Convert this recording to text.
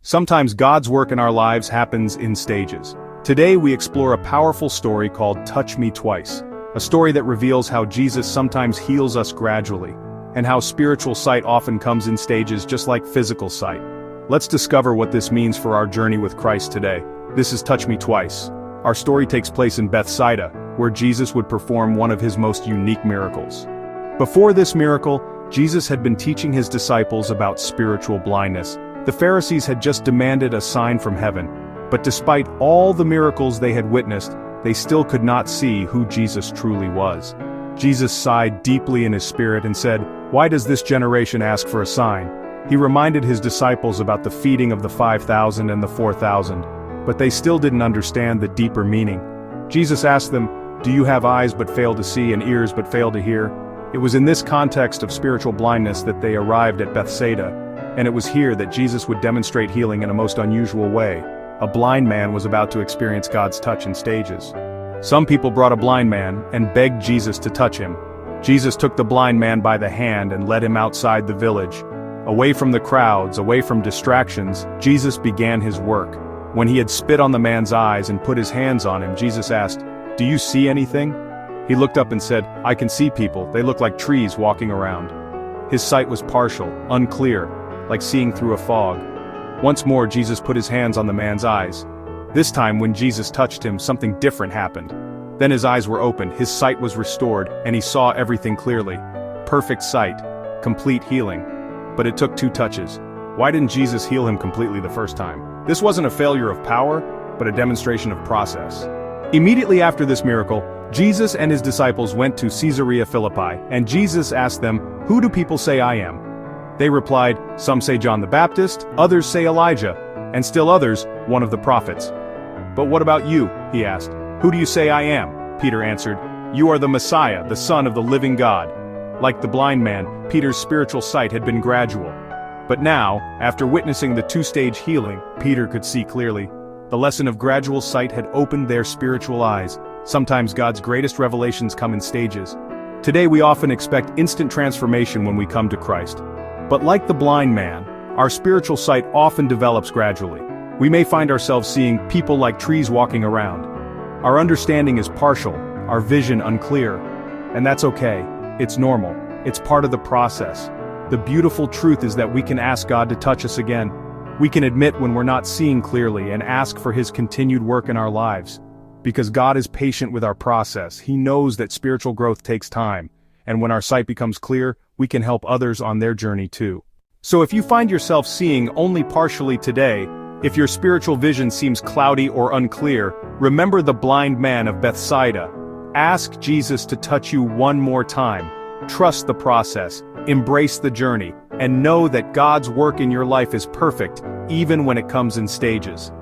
Sometimes God's work in our lives happens in stages. Today we explore a powerful story called Touch Me Twice, a story that reveals how Jesus sometimes heals us gradually, and how spiritual sight often comes in stages just like physical sight. Let's discover what this means for our journey with Christ today. This is Touch Me Twice. Our story takes place in Bethsaida, where Jesus would perform one of his most unique miracles. Before this miracle, Jesus had been teaching his disciples about spiritual blindness. The Pharisees had just demanded a sign from heaven, but despite all the miracles they had witnessed, they still could not see who Jesus truly was. Jesus sighed deeply in his spirit and said, "Why does this generation ask for a sign?" He reminded his disciples about the feeding of the 5,000 and the 4,000, but they still didn't understand the deeper meaning. Jesus asked them, "Do you have eyes but fail to see and ears but fail to hear?" It was in this context of spiritual blindness that they arrived at Bethsaida, and it was here that Jesus would demonstrate healing in a most unusual way. A blind man was about to experience God's touch in stages. Some people brought a blind man and begged Jesus to touch him. Jesus took the blind man by the hand and led him outside the village. Away from the crowds, away from distractions, Jesus began his work. When he had spit on the man's eyes and put his hands on him, Jesus asked, "Do you see anything?" He looked up and said, "I can see people, they look like trees walking around." His sight was partial, unclear, like seeing through a fog. Once more Jesus put his hands on the man's eyes. This time when Jesus touched him, something different happened. Then his eyes were opened, his sight was restored, and he saw everything clearly. Perfect sight, complete healing. But it took 2 touches. Why didn't Jesus heal him completely the first time? This wasn't a failure of power, but a demonstration of process. Immediately after this miracle, Jesus and his disciples went to Caesarea Philippi, and Jesus asked them, "Who do people say I am?" They replied, "Some say John the Baptist, others say Elijah, and still others, one of the prophets." "But what about you?" he asked. "Who do you say I am?" Peter answered, "You are the Messiah, the Son of the living God." Like the blind man, Peter's spiritual sight had been gradual. But now, after witnessing the 2-stage healing, Peter could see clearly. The lesson of gradual sight had opened their spiritual eyes. Sometimes God's greatest revelations come in stages. Today we often expect instant transformation when we come to Christ. But like the blind man, our spiritual sight often develops gradually. We may find ourselves seeing people like trees walking around. Our understanding is partial, our vision unclear. And that's okay. It's normal. It's part of the process. The beautiful truth is that we can ask God to touch us again. We can admit when we're not seeing clearly and ask for his continued work in our lives. Because God is patient with our process, he knows that spiritual growth takes time, and when our sight becomes clear, we can help others on their journey too. So if you find yourself seeing only partially today, if your spiritual vision seems cloudy or unclear, remember the blind man of Bethsaida. Ask Jesus to touch you one more time. Trust the process, embrace the journey, and know that God's work in your life is perfect, even when it comes in stages.